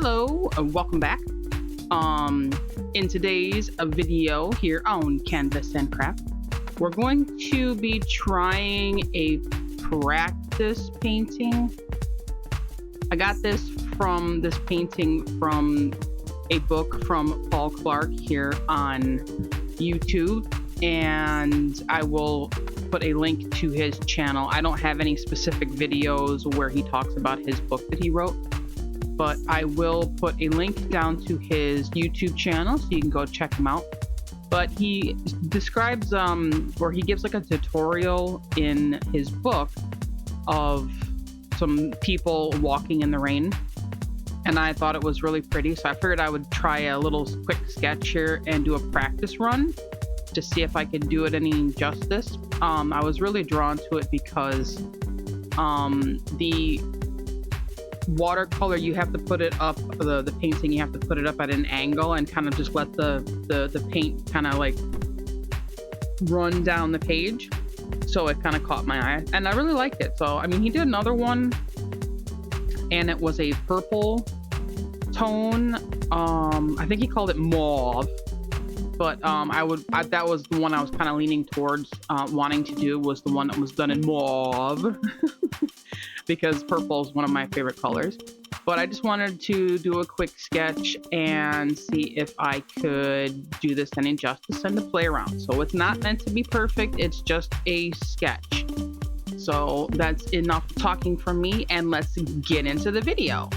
Hello, welcome back. In today's video here on Canvas and Craft, we're going to be trying a practice painting. I got this painting from a book from Paul Clark here on YouTube, and I will put a link to his channel. I don't have any specific videos where he talks about his book that he wrote, but I will put a link down to his YouTube channel so you can go check him out. But he describes or he gives like a tutorial in his book of some people walking in the rain, and I thought it was really pretty, so I figured I would try a little quick sketch here and do a practice run to see if I could do it any justice. I was really drawn to it because the watercolor, you have to put it up, the painting, you have to put it up at an angle and kind of just let the paint kind of like run down the page. So it kind of caught my eye and I really liked it. So I mean, he did another one and it was a purple tone. I think he called it mauve, but that was the one I was kind of leaning towards wanting to do, was the one that was done in mauve. Because purple is one of my favorite colors. But I just wanted to do a quick sketch and see if I could do this any justice and to play around. So it's not meant to be perfect, it's just a sketch. So that's enough talking from me, and let's get into the video.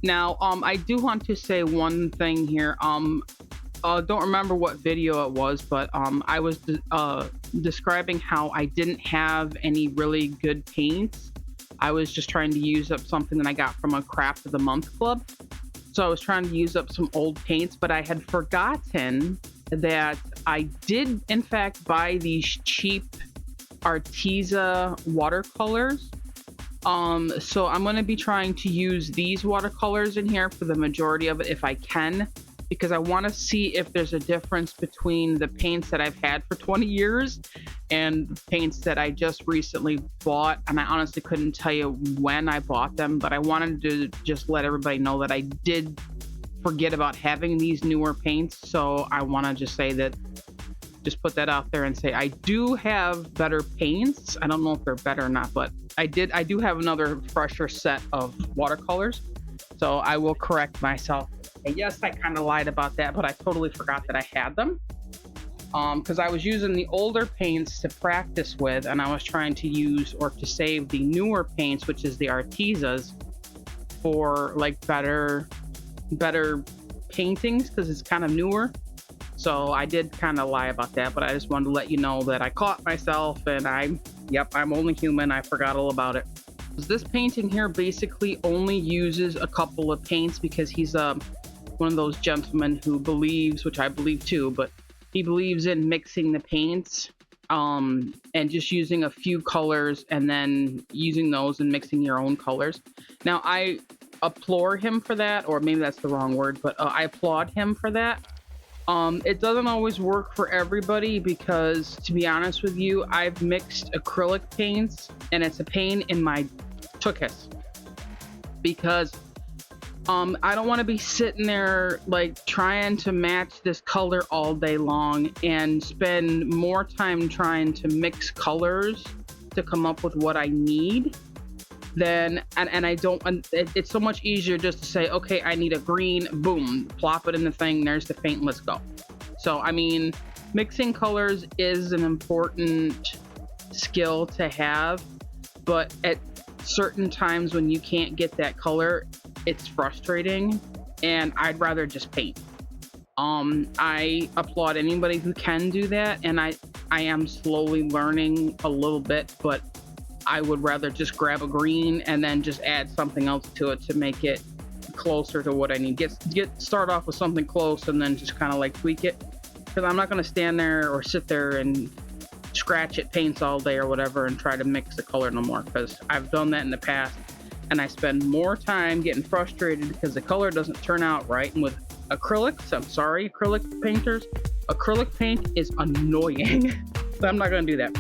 Now, I do want to say one thing here. Don't remember what video it was, but I was describing how I didn't have any really good paints. I was just trying to use up something that I got from a Craft of the Month club. So I was trying to use up some old paints, but I had forgotten that I did, in fact, buy these cheap Arteza watercolors. So I'm going to be trying to use these watercolors in here for the majority of it if I can, because I want to see if there's a difference between the paints that I've had for 20 years and paints that I just recently bought. And I honestly couldn't tell you when I bought them, but I wanted to just let everybody know that I did forget about having these newer paints. So I want to just say that, just put that out there and say I do have better paints. I don't know if they're better or not, but I do have another fresher set of watercolors. So I will correct myself. And yes, I kind of lied about that, but I totally forgot that I had them. Because I was using the older paints to practice with, and I was trying to use or to save the newer paints, which is the Artezas, for like better paintings because it's kind of newer. So I did kind of lie about that, but I just wanted to let you know that I caught myself, and I'm only human. I forgot all about it. This painting here basically only uses a couple of paints because he's one of those gentlemen who believes, which I believe too, but he believes in mixing the paints and just using a few colors and then using those and mixing your own colors. Now, I applaud him for that, or maybe that's the wrong word, but I applaud him for that. It doesn't always work for everybody because, to be honest with you, I've mixed acrylic paints and it's a pain in my tuchus because I don't want to be sitting there like trying to match this color all day long and spend more time trying to mix colors to come up with what I need than, and I don't, it's so much easier just to say, okay, I need a green, boom, plop it in the thing, there's the paint, let's go. So, I mean, mixing colors is an important skill to have, but at certain times when you can't get that color, it's frustrating, and I'd rather just paint. I applaud anybody who can do that, and I am slowly learning a little bit, but I would rather just grab a green and then just add something else to it to make it closer to what I need. Start off with something close and then just kind of like tweak it, because I'm not going to stand there or sit there and scratch at paints all day or whatever and try to mix the color no more, because I've done that in the past and I spend more time getting frustrated because the color doesn't turn out right. And with acrylics, I'm sorry, acrylic painters, acrylic paint is annoying. So I'm not going to do that.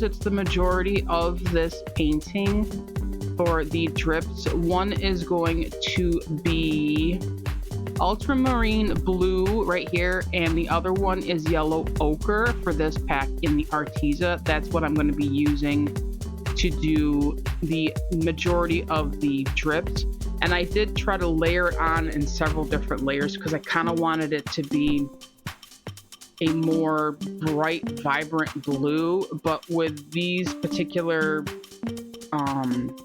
It's the majority of this painting for the drips. One is going to be ultramarine blue right here, and the other one is yellow ochre for this pack in the Arteza. That's what I'm going to be using to do the majority of the drips. And I did try to layer it on in several different layers because I kind of wanted it to be a more bright, vibrant blue. But with these particular,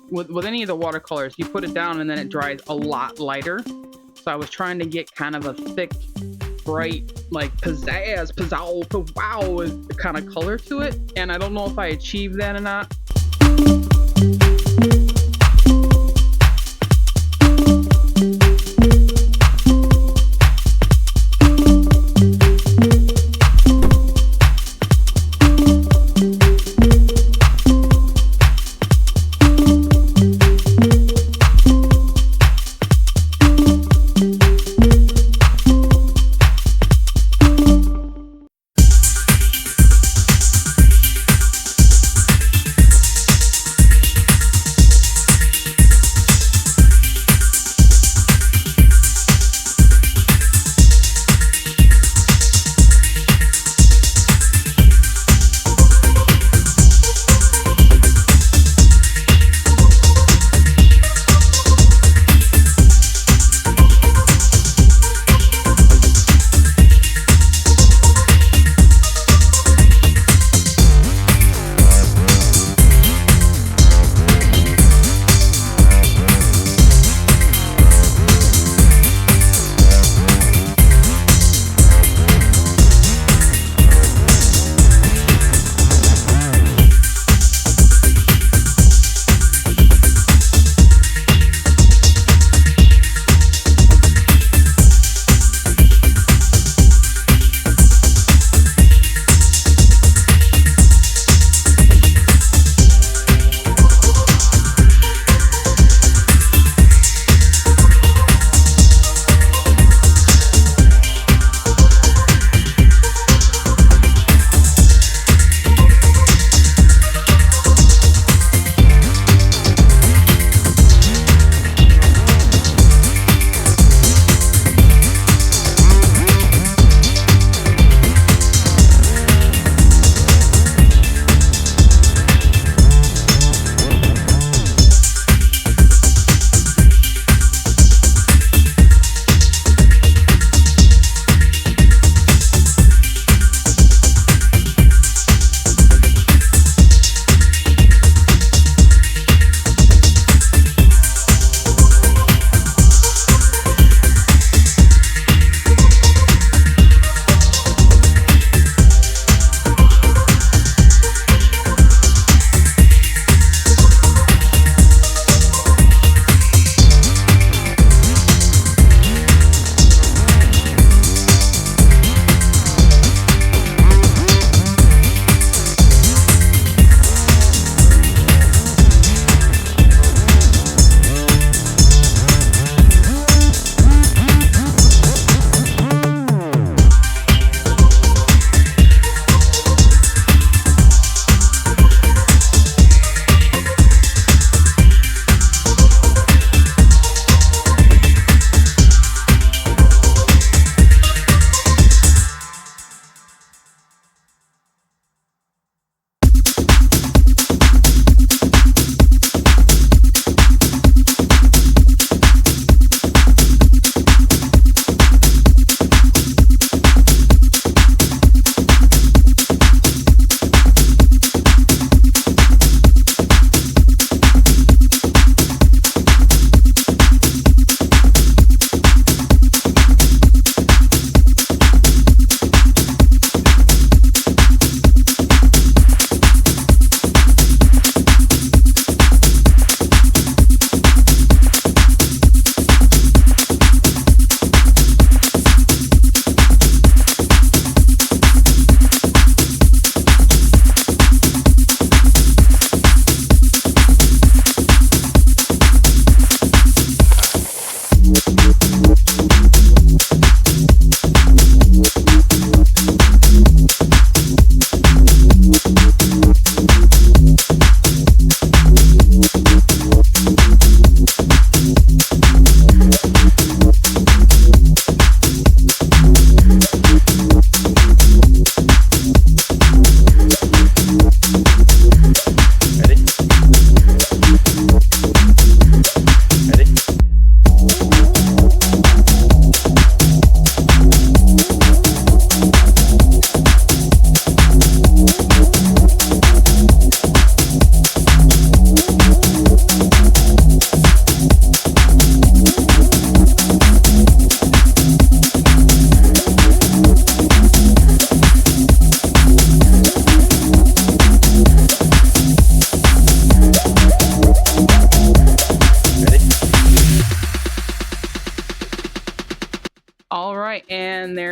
with any of the watercolors, you put it down and then it dries a lot lighter. So I was trying to get kind of a thick, bright, like pizzazz, wow kind of color to it. And I don't know if I achieved that or not.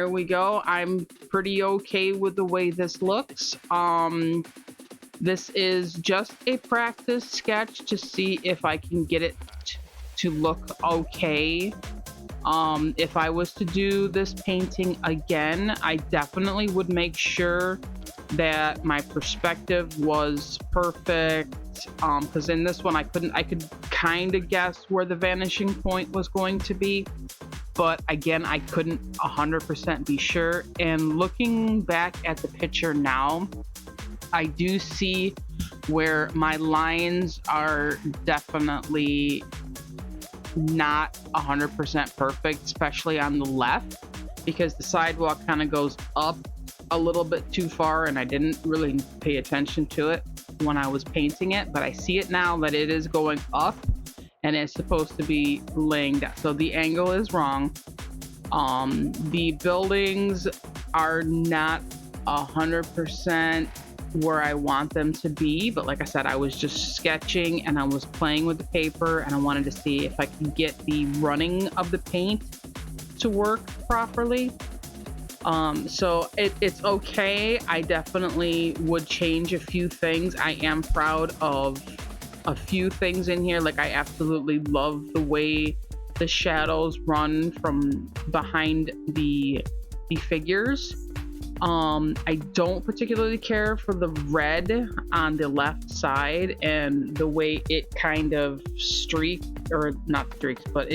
there we go. I'm pretty okay with the way this looks. This is just a practice sketch to see if I can get it to look okay. If I was to do this painting again, I definitely would make sure that my perspective was perfect. Because in this one I could kind of guess where the vanishing point was going to be, but again, I couldn't 100% be sure. And looking back at the picture now, I do see where my lines are definitely not 100% perfect, especially on the left, because the sidewalk kind of goes up a little bit too far and I didn't really pay attention to it when I was painting it, but I see it now that it is going up and it's supposed to be laying down. So the angle is wrong. The buildings are not 100% where I want them to be, but like I said, I was just sketching and I was playing with the paper and I wanted to see if I can get the running of the paint to work properly. So it's okay. I definitely would change a few things. I am proud of a few things in here. Like, I absolutely love the way the shadows run from behind the figures. I don't particularly care for the red on the left side and the way it kind of it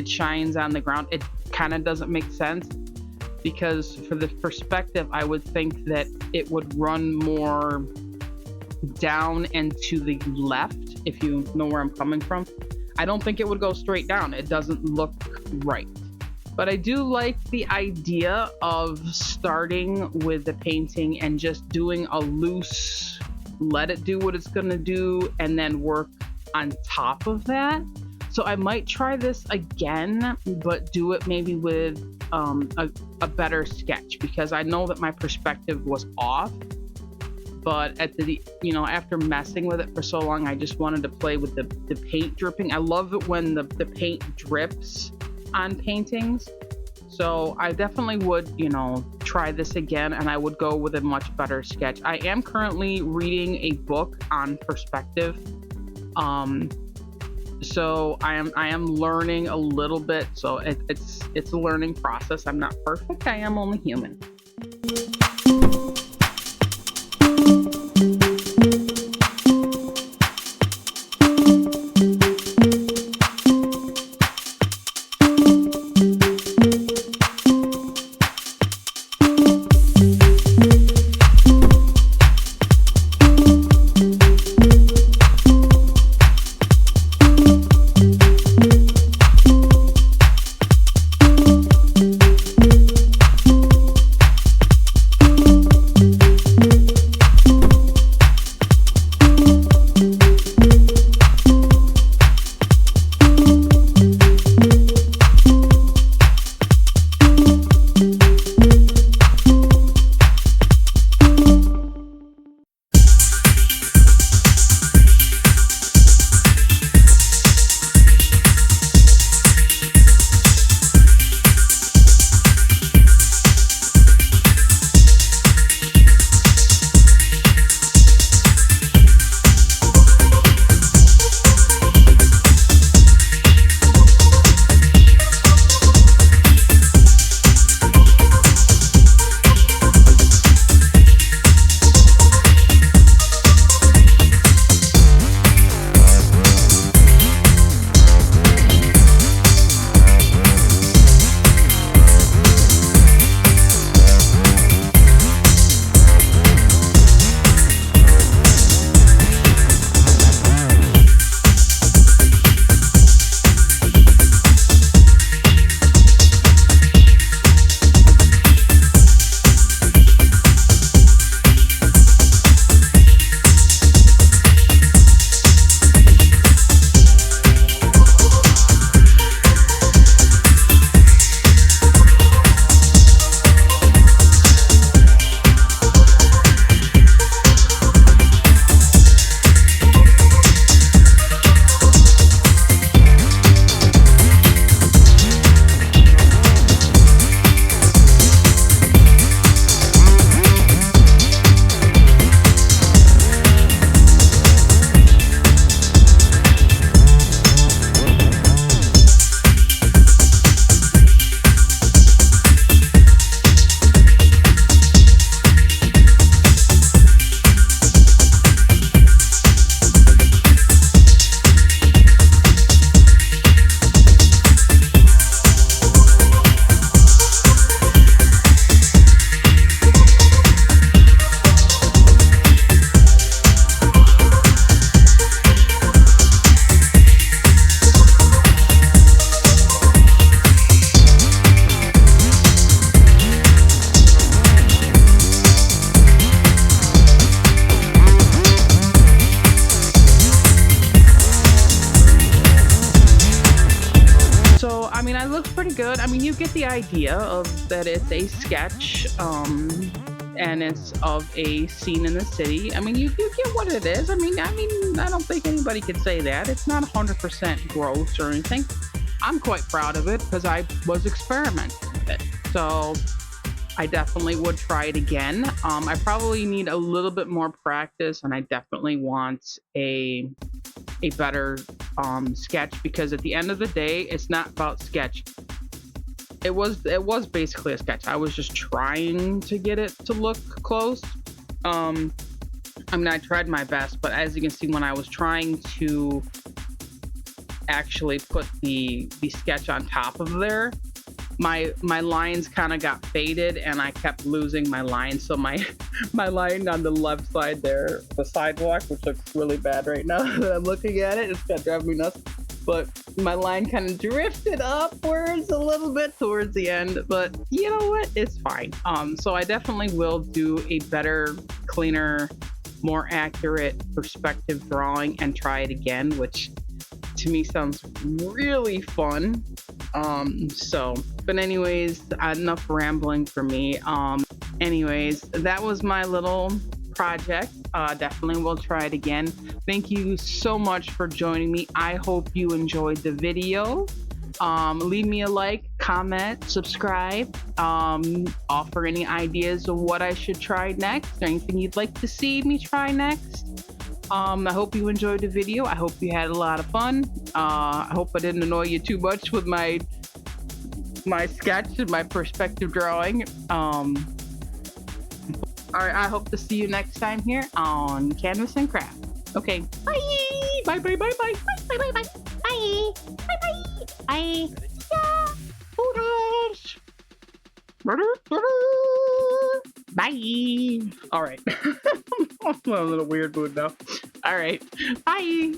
shines on the ground. It kind of doesn't make sense, because for the perspective, I would think that it would run more down and to the left, if you know where I'm coming from. I don't think it would go straight down. It doesn't look right. But I do like the idea of starting with the painting and just doing a loose, let it do what it's gonna do, and then work on top of that. So I might try this again, but do it maybe with a better sketch, because I know that my perspective was off. But at after messing with it for so long, I just wanted to play with the paint dripping. I love it when the paint drips on paintings. So I definitely would, try this again, and I would go with a much better sketch. I am currently reading a book on perspective. So I am learning a little bit. So it's a learning process. I'm not perfect. I am only human. good. I mean, you get the idea of that it's a sketch, and it's of a scene in the city. I mean, you get what it is. I don't think anybody can say that. It's not 100% gross or anything. I'm quite proud of it because I was experimenting with it. So I definitely would try it again. I probably need a little bit more practice, and I definitely want a better sketch, because at the end of the day, it's not about sketch. It was basically a sketch. I was just trying to get it to look close. I tried my best, but as you can see, when I was trying to actually put the sketch on top of there, my lines kind of got faded, and I kept losing my lines. So my line on the left side there, the sidewalk, which looks really bad right now that I'm looking at it, it's kind of driving me nuts. But my line kind of drifted upwards a little bit towards the end, but you know what? It's fine. So I definitely will do a better, cleaner, more accurate perspective drawing and try it again, which to me sounds really fun. But anyways, enough rambling for me. Anyways, that was my little project. Definitely will try it again. Thank you so much for joining me. I hope you enjoyed the video. Leave me a like, comment, subscribe, offer any ideas of what I should try next, or anything you'd like to see me try next. I hope you enjoyed the video. I hope you had a lot of fun. I hope I didn't annoy you too much with my sketch and my perspective drawing. All right, I hope to see you next time here on Canvas and Craft. Okay, bye! Bye, bye, bye, bye, bye, bye, bye, bye, bye, bye, bye, bye. Yeah. Toodles. Bye. All right. I'm a little weird mood now. All right, bye.